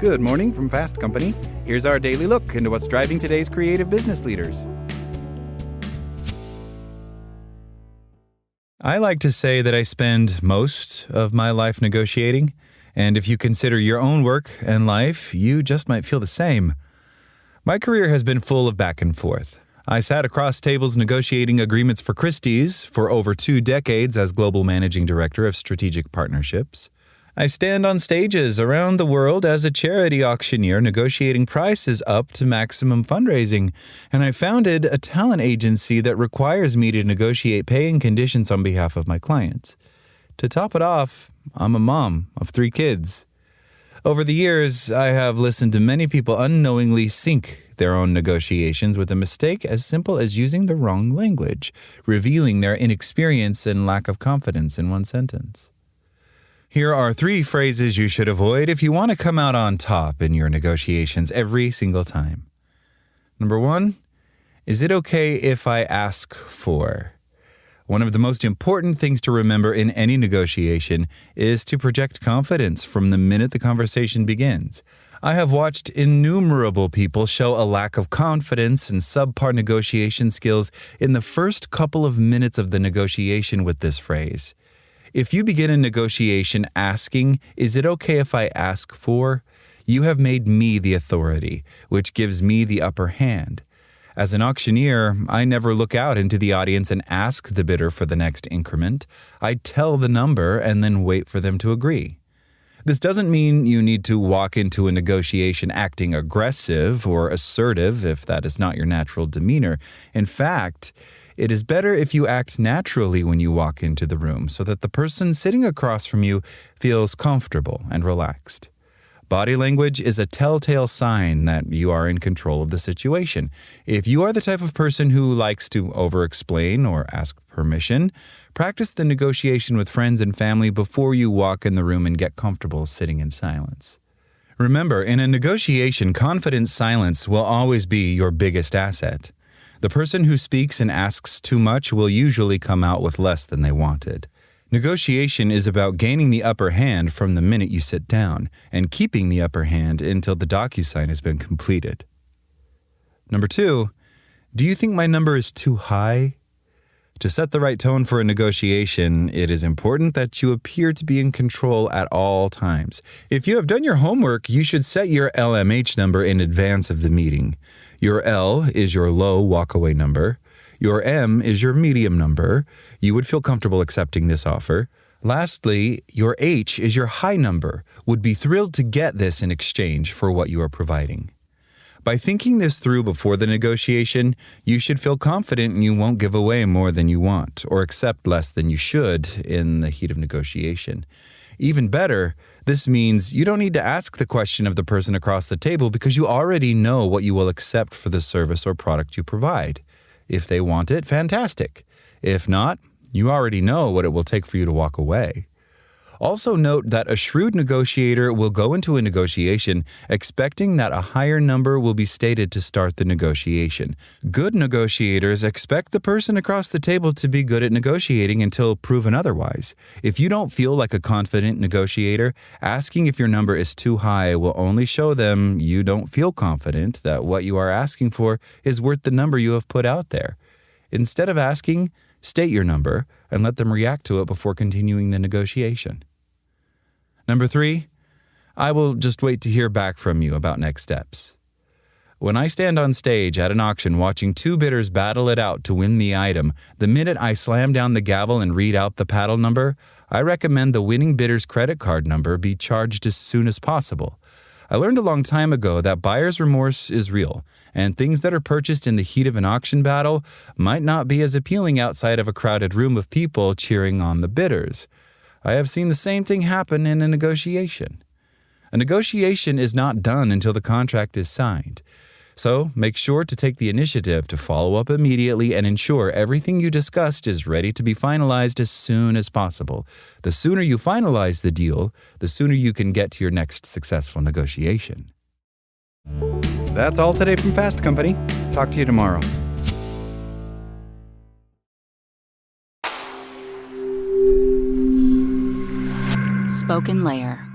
Good morning from Fast Company. Here's our daily look into what's driving today's creative business leaders. I like to say that I spend most of my life negotiating, and if you consider your own work and life, you just might feel the same. My career has been full of back and forth. I sat across tables negotiating agreements for Christie's for over 2 decades as Global Managing Director of Strategic Partnerships. I stand on stages around the world as a charity auctioneer negotiating prices up to maximum fundraising, and I founded a talent agency that requires me to negotiate pay and conditions on behalf of my clients. To top it off, I'm a mom of 3 kids. Over the years, I have listened to many people unknowingly sink their own negotiations with a mistake as simple as using the wrong language, revealing their inexperience and lack of confidence in one sentence. Here are 3 phrases you should avoid if you want to come out on top in your negotiations every single time. Number 1, is it okay if I ask for? One of the most important things to remember in any negotiation is to project confidence from the minute the conversation begins. I have watched innumerable people show a lack of confidence and subpar negotiation skills in the first couple of minutes of the negotiation with this phrase. If you begin a negotiation asking, "Is it okay if I ask for?" you have made me the authority, which gives me the upper hand. As an auctioneer, I never look out into the audience and ask the bidder for the next increment. I tell the number and then wait for them to agree. This doesn't mean you need to walk into a negotiation acting aggressive or assertive if that is not your natural demeanor. In fact, it is better if you act naturally when you walk into the room so that the person sitting across from you feels comfortable and relaxed. Body language is a telltale sign that you are in control of the situation. If you are the type of person who likes to over-explain or ask permission, practice the negotiation with friends and family before you walk in the room and get comfortable sitting in silence. Remember, in a negotiation, confident silence will always be your biggest asset. The person who speaks and asks too much will usually come out with less than they wanted. Negotiation is about gaining the upper hand from the minute you sit down and keeping the upper hand until the DocuSign has been completed. Number 2, do you think my number is too high? To set the right tone for a negotiation, it is important that you appear to be in control at all times. If you have done your homework, you should set your LMH number in advance of the meeting. Your L is your low walkaway number. Your M is your medium number. You would feel comfortable accepting this offer. Lastly, your H is your high number. Would be thrilled to get this in exchange for what you are providing. By thinking this through before the negotiation, you should feel confident you won't give away more than you want or accept less than you should in the heat of negotiation. Even better, this means you don't need to ask the question of the person across the table because you already know what you will accept for the service or product you provide. If they want it, fantastic. If not, you already know what it will take for you to walk away. Also note that a shrewd negotiator will go into a negotiation expecting that a higher number will be stated to start the negotiation. Good negotiators expect the person across the table to be good at negotiating until proven otherwise. If you don't feel like a confident negotiator, asking if your number is too high will only show them you don't feel confident that what you are asking for is worth the number you have put out there. Instead of asking, state your number and let them react to it before continuing the negotiation. Number 3, I will just wait to hear back from you about next steps. When I stand on stage at an auction watching 2 bidders battle it out to win the item, the minute I slam down the gavel and read out the paddle number, I recommend the winning bidder's credit card number be charged as soon as possible. I learned a long time ago that buyer's remorse is real, and things that are purchased in the heat of an auction battle might not be as appealing outside of a crowded room of people cheering on the bidders. I have seen the same thing happen in a negotiation. A negotiation is not done until the contract is signed. So make sure to take the initiative to follow up immediately and ensure everything you discussed is ready to be finalized as soon as possible. The sooner you finalize the deal, the sooner you can get to your next successful negotiation. That's all today from Fast Company. Talk to you tomorrow. Spoken Layer.